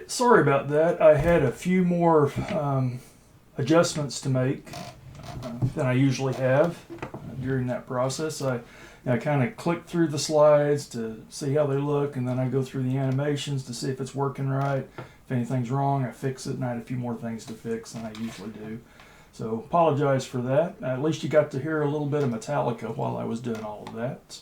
sorry about that. I had a few more adjustments to make than I usually have during that process. I kind of click through the slides to see how they look, and then I go through the animations to see if it's working right. If anything's wrong, I fix it, and I had a few more things to fix than I usually do. So apologize for that. At least you got to hear a little bit of Metallica while I was doing all of that.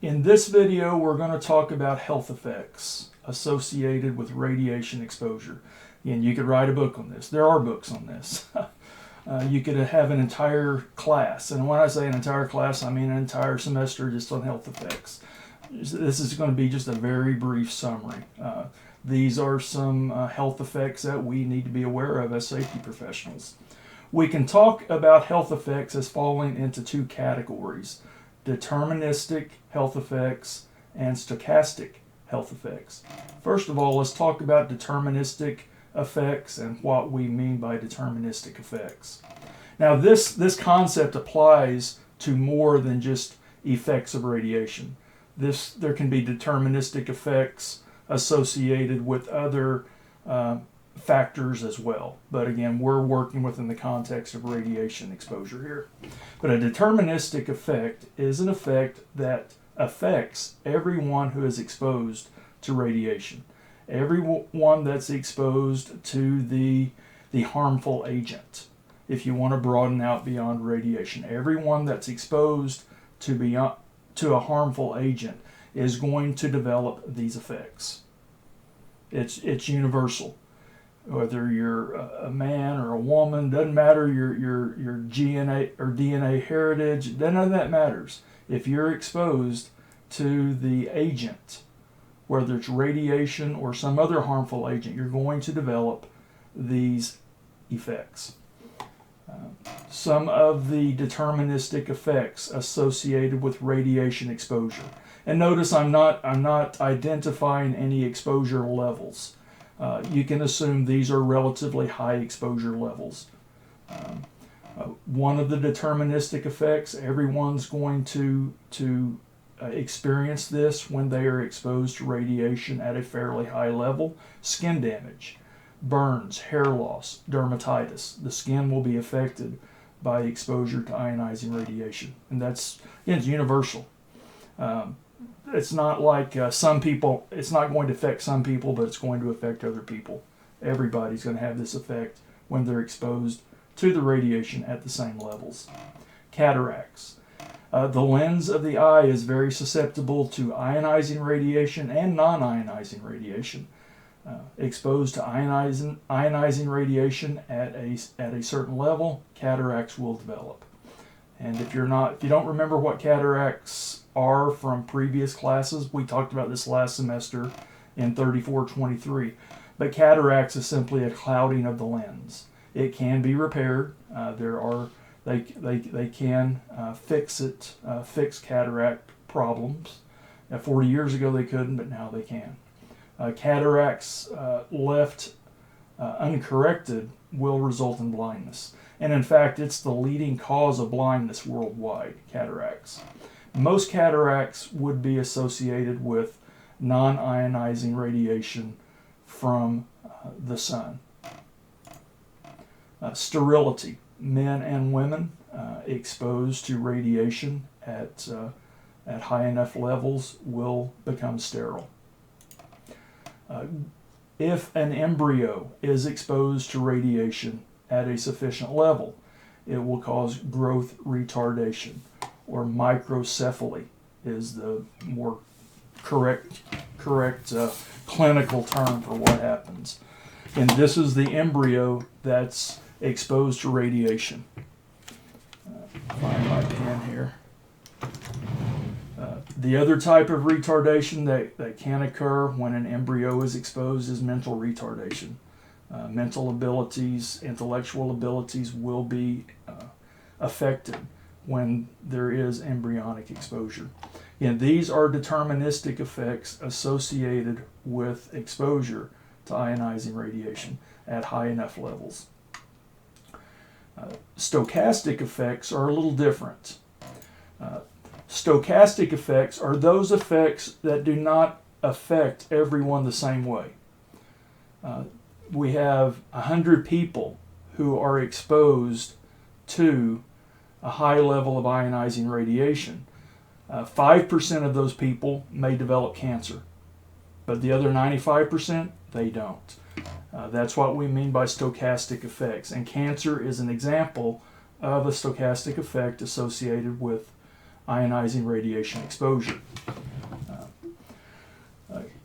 In this video, we're going to talk about health effects associated with radiation exposure. And you could write a book on this. There are books on this. You could have an entire class. And when I say an entire class, I mean an entire semester just on health effects. This is going to be just a very brief summary. These are some health effects that we need to be aware of as safety professionals. We can talk about health effects as falling into two categories: deterministic health effects and stochastic health effects. First of all, let's talk about deterministic effects and what we mean by deterministic effects. Now, this concept applies to more than just effects of radiation. There can be deterministic effects associated with other factors as well. But again, we're working within the context of radiation exposure here. But a deterministic effect is an effect that affects everyone who is exposed to radiation. Everyone that's exposed to the harmful agent. If you want to broaden out beyond radiation, everyone that's exposed to a harmful agent is going to develop these effects. It's universal. Whether you're a man or a woman, doesn't matter your DNA or DNA heritage, none of that matters. If you're exposed to the agent, whether it's radiation or some other harmful agent, you're going to develop these effects. Some of the deterministic effects associated with radiation exposure. And notice I'm not identifying any exposure levels. You can assume these are relatively high exposure levels. One of the deterministic effects, everyone's going to experience this when they are exposed to radiation at a fairly high level: skin damage, burns, hair loss, dermatitis. The skin will be affected by exposure to ionizing radiation, and it's universal. It's not like some people, it's not going to affect some people, but it's going to affect other people. Everybody's going to have this effect when they're exposed to the radiation at the same levels. Cataracts. The lens of the eye is very susceptible to ionizing radiation and non-ionizing radiation. Exposed to ionizing radiation at a certain level, cataracts will develop. And if you don't remember what cataracts are from previous classes, we talked about this last semester in 3423. But cataracts is simply a clouding of the lens. It can be repaired. They can fix cataract problems. 40 years ago they couldn't, but now they can. Cataracts left uncorrected will result in blindness. And in fact, it's the leading cause of blindness worldwide, cataracts. Most cataracts would be associated with non-ionizing radiation from the sun. Sterility. Men and women exposed to radiation at high enough levels will become sterile. If an embryo is exposed to radiation at a sufficient level, it will cause growth retardation, or microcephaly is the more correct clinical term for what happens. And this is the embryo that's exposed to radiation. Find my pen here. The other type of retardation that can occur when an embryo is exposed is mental retardation. Mental abilities, intellectual abilities will be affected when there is embryonic exposure. And these are deterministic effects associated with exposure to ionizing radiation at high enough levels. Stochastic effects are a little different. Stochastic effects are those effects that do not affect everyone the same way. we have 100 people who are exposed to a high level of ionizing radiation. 5% of those people may develop cancer, but the other 95%, they don't. That's what we mean by stochastic effects, and cancer is an example of a stochastic effect associated with ionizing radiation exposure.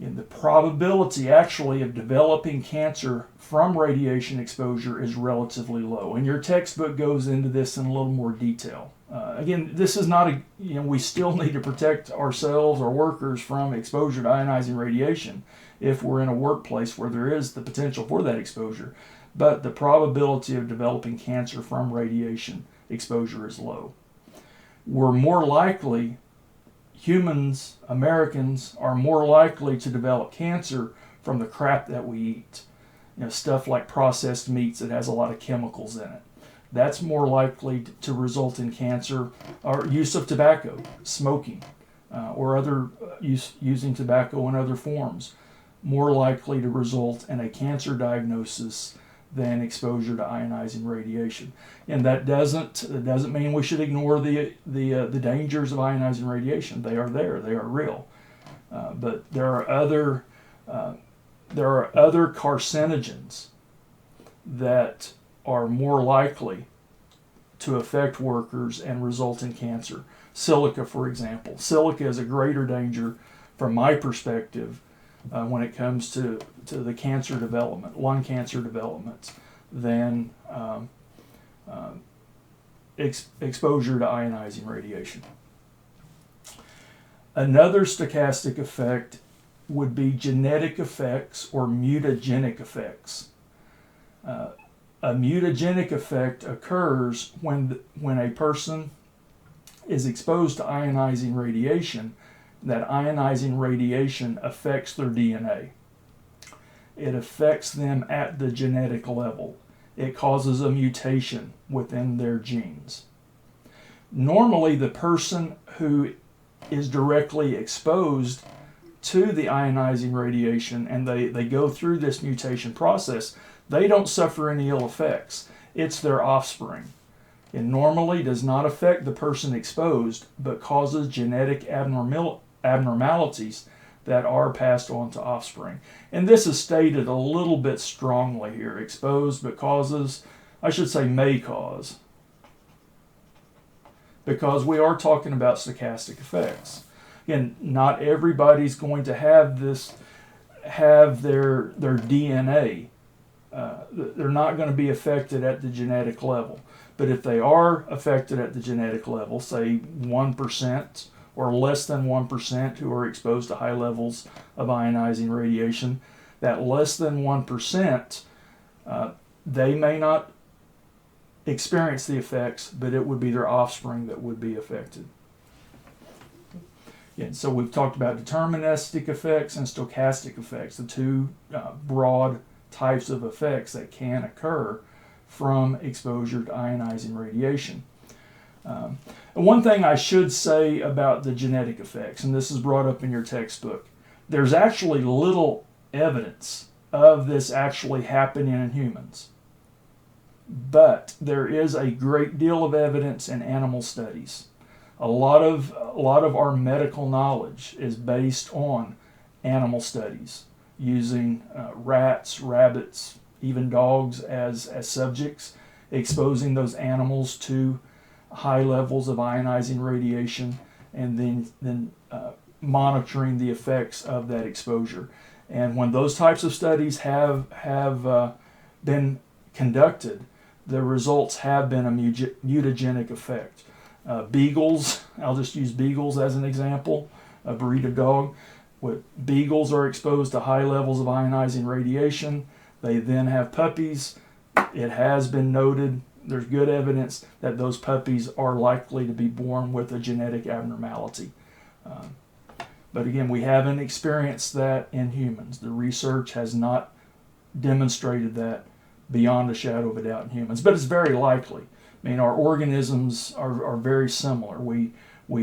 And the probability actually of developing cancer from radiation exposure is relatively low. And your textbook goes into this in a little more detail. Again, this is not we still need to protect ourselves, our workers, from exposure to ionizing radiation if we're in a workplace where there is the potential for that exposure. But the probability of developing cancer from radiation exposure is low. We're more likely, humans, Americans, are more likely to develop cancer from the crap that we eat. Stuff like processed meats that has a lot of chemicals in it. That's more likely to result in cancer, or use of tobacco, smoking, or other using tobacco in other forms, more likely to result in a cancer diagnosis than exposure to ionizing radiation. And that doesn't mean we should ignore the dangers of ionizing radiation. They are there. They are real. But there are other carcinogens that are more likely to affect workers and result in cancer. Silica, for example. Silica is a greater danger, from my perspective, when it comes to the cancer development, lung cancer development, than exposure to ionizing radiation. Another stochastic effect would be genetic effects or mutagenic effects. A mutagenic effect occurs when a person is exposed to ionizing radiation. That ionizing radiation affects their DNA. It affects them at the genetic level. It causes a mutation within their genes. Normally, the person who is directly exposed to the ionizing radiation and they go through this mutation process, they don't suffer any ill effects. It's their offspring. It normally does not affect the person exposed, but causes genetic abnormalities that are passed on to offspring. And this is stated a little bit strongly here. Exposed, but causes, I should say may cause, because we are talking about stochastic effects. Again, not everybody's going to have their DNA. They're not going to be affected at the genetic level. But if they are affected at the genetic level, say 1% or less than 1% who are exposed to high levels of ionizing radiation, that less than 1%, they may not experience the effects, but it would be their offspring that would be affected. And so we've talked about deterministic effects and stochastic effects, the two broad types of effects that can occur from exposure to ionizing radiation. And one thing I should say about the genetic effects, and this is brought up in your textbook, there's actually little evidence of this actually happening in humans. But there is a great deal of evidence in animal studies. A lot of our medical knowledge is based on animal studies, using rats, rabbits, even dogs as subjects, exposing those animals to high levels of ionizing radiation, and then monitoring the effects of that exposure. And when those types of studies have been conducted, the results have been a mutagenic effect. Beagles, I'll just use beagles as an example, a breed of dog. Beagles are exposed to high levels of ionizing radiation. They then have puppies. It has been noted, there's good evidence that those puppies are likely to be born with a genetic abnormality. But again, we haven't experienced that in humans. The research has not demonstrated that beyond a shadow of a doubt in humans, but it's very likely. I mean, our organisms are very similar. We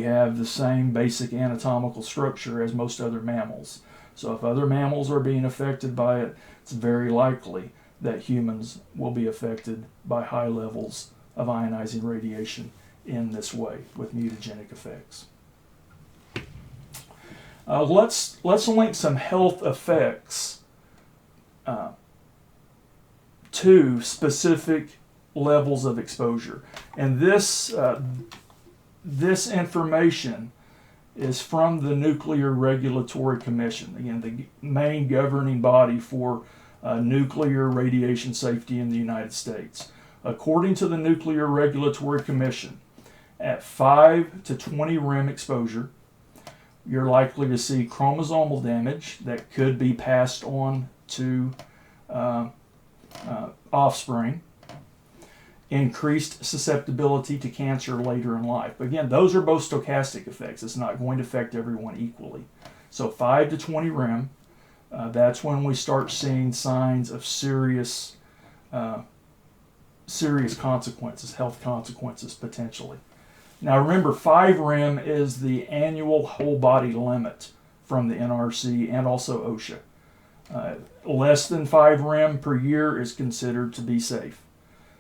have the same basic anatomical structure as most other mammals. So if other mammals are being affected by it, it's very likely that humans will be affected by high levels of ionizing radiation in this way with mutagenic effects. Let's link some health effects to specific levels of exposure, and this information is from the Nuclear Regulatory Commission, again the main governing body for nuclear radiation safety in the United States. According to the Nuclear Regulatory Commission, at 5 to 20 rem exposure, you're likely to see chromosomal damage that could be passed on to offspring, increased susceptibility to cancer later in life. Again, those are both stochastic effects. It's not going to affect everyone equally. So 5 to 20 rem, that's when we start seeing signs of serious consequences, health consequences potentially. Now remember, 5 rem is the annual whole body limit from the NRC and also OSHA. Less than 5 rem per year is considered to be safe.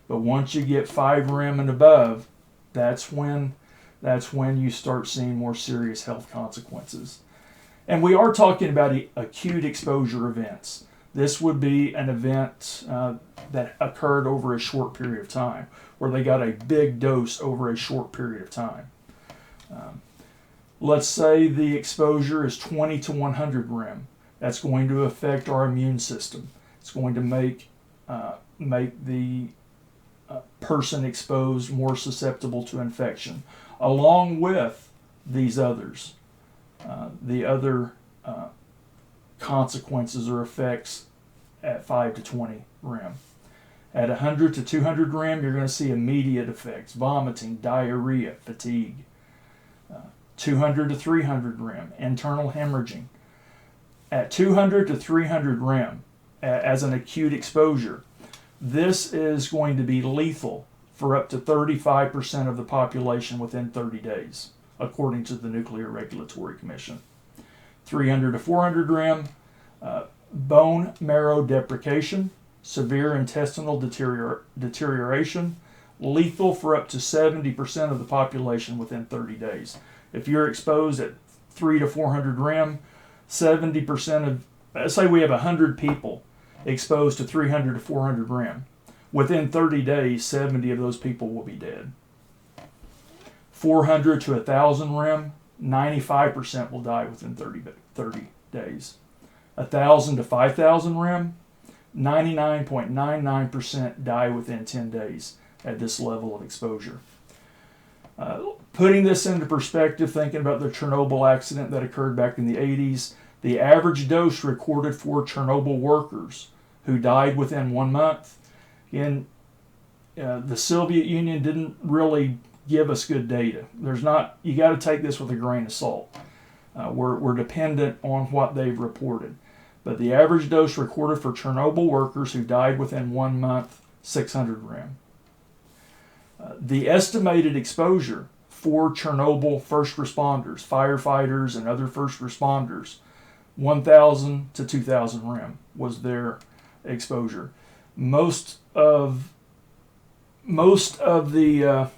But once you get 5 rem and above, that's when you start seeing more serious health consequences. And we are talking about acute exposure events. This would be an event that occurred over a short period of time, where they got a big dose over a short period of time. Let's say the exposure is 20 to 100 rem. That's going to affect our immune system. It's going to make the person exposed more susceptible to infection, along with these others. The other consequences or effects at 5 to 20 rem. At 100 to 200 rem, you're going to see immediate effects: vomiting, diarrhea, fatigue. 200 to 300 rem, internal hemorrhaging. At 200 to 300 rem, as an acute exposure, this is going to be lethal for up to 35% of the population within 30 days, according to the Nuclear Regulatory Commission. 300 to 400 rem, bone marrow deprecation, severe intestinal deterioration, lethal for up to 70% of the population within 30 days. If you're exposed at 300 to 400 rem, 70% of, let's say we have 100 people exposed to 300 to 400 rem. Within 30 days, 70 of those people will be dead. 400 to 1,000 rem, 95% will die within 30 days. 1,000 to 5,000 rem, 99.99% die within 10 days at this level of exposure. Putting this into perspective, thinking about the Chernobyl accident that occurred back in the 80s, the average dose recorded for Chernobyl workers who died within 1 month, the Soviet Union didn't really give us good data. You got to take this with a grain of salt. We're dependent on what they've reported. But the average dose recorded for Chernobyl workers who died within 1 month, 600 rem. The estimated exposure for Chernobyl first responders, firefighters and other first responders, 1,000 to 2,000 rem was their exposure. Most of the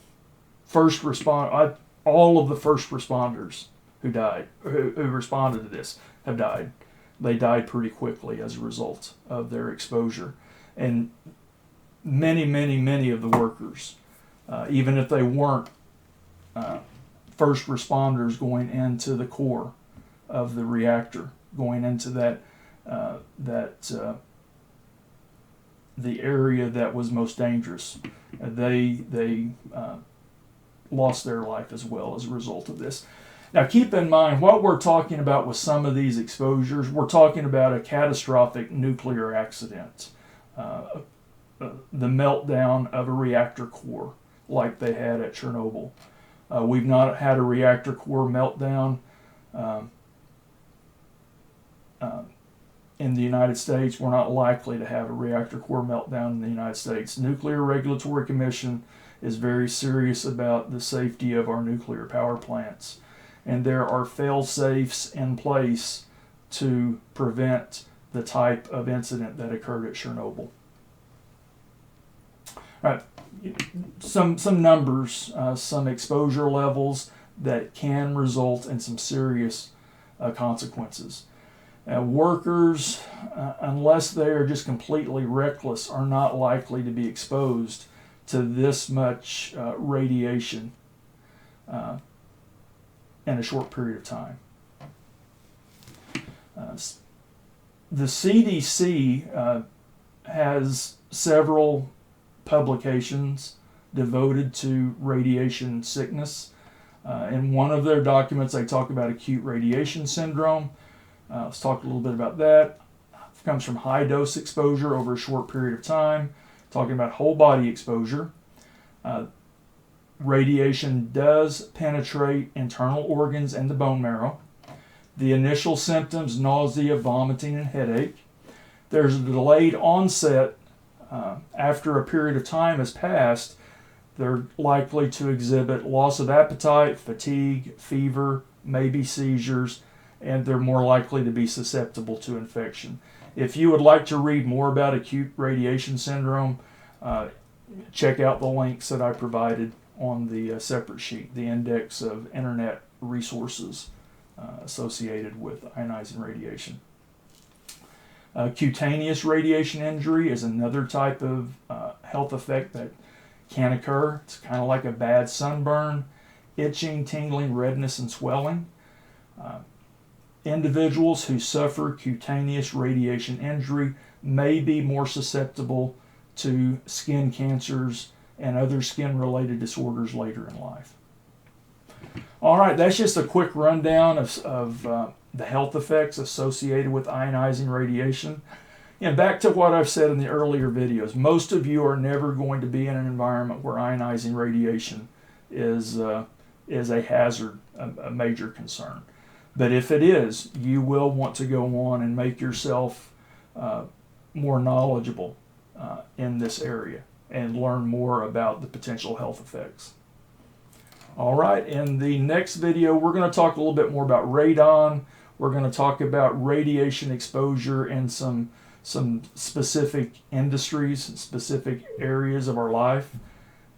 all of the first responders who responded to this have died. They died pretty quickly as a result of their exposure. And many of the workers, even if they weren't first responders going into the core of the reactor, going into the area that was most dangerous, they lost their life as well as a result of this. Now keep in mind, what we're talking about with some of these exposures, we're talking about a catastrophic nuclear accident, the meltdown of a reactor core like they had at Chernobyl. We've not had a reactor core meltdown in the United States. We're not likely to have a reactor core meltdown in the United States. Nuclear Regulatory Commission is very serious about the safety of our nuclear power plants. And there are fail-safes in place to prevent the type of incident that occurred at Chernobyl. All right, some numbers, some exposure levels that can result in some serious consequences. Workers, unless they are just completely reckless, are not likely to be exposed to this much radiation in a short period of time. The CDC has several publications devoted to radiation sickness. In one of their documents, they talk about acute radiation syndrome. Let's talk a little bit about that. It comes from high dose exposure over a short period of time, talking about whole body exposure. Radiation does penetrate internal organs and the bone marrow. The initial symptoms, nausea, vomiting, and headache. There's a delayed onset after a period of time has passed. They're likely to exhibit loss of appetite, fatigue, fever, maybe seizures, and they're more likely to be susceptible to infection. If you would like to read more about acute radiation syndrome, check out the links that I provided on the separate sheet, the index of internet resources associated with ionizing radiation. Cutaneous radiation injury is another type of health effect that can occur. It's kind of like a bad sunburn, itching, tingling, redness, and swelling. Individuals who suffer cutaneous radiation injury may be more susceptible to skin cancers and other skin-related disorders later in life. All right, that's just a quick rundown of the health effects associated with ionizing radiation. And back to what I've said in the earlier videos, most of you are never going to be in an environment where ionizing radiation is a hazard, a major concern. But if it is, you will want to go on and make yourself more knowledgeable in this area and learn more about the potential health effects. All right, in the next video, we're going to talk a little bit more about radon. We're going to talk about radiation exposure in some specific industries, specific areas of our life.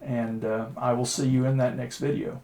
And I will see you in that next video.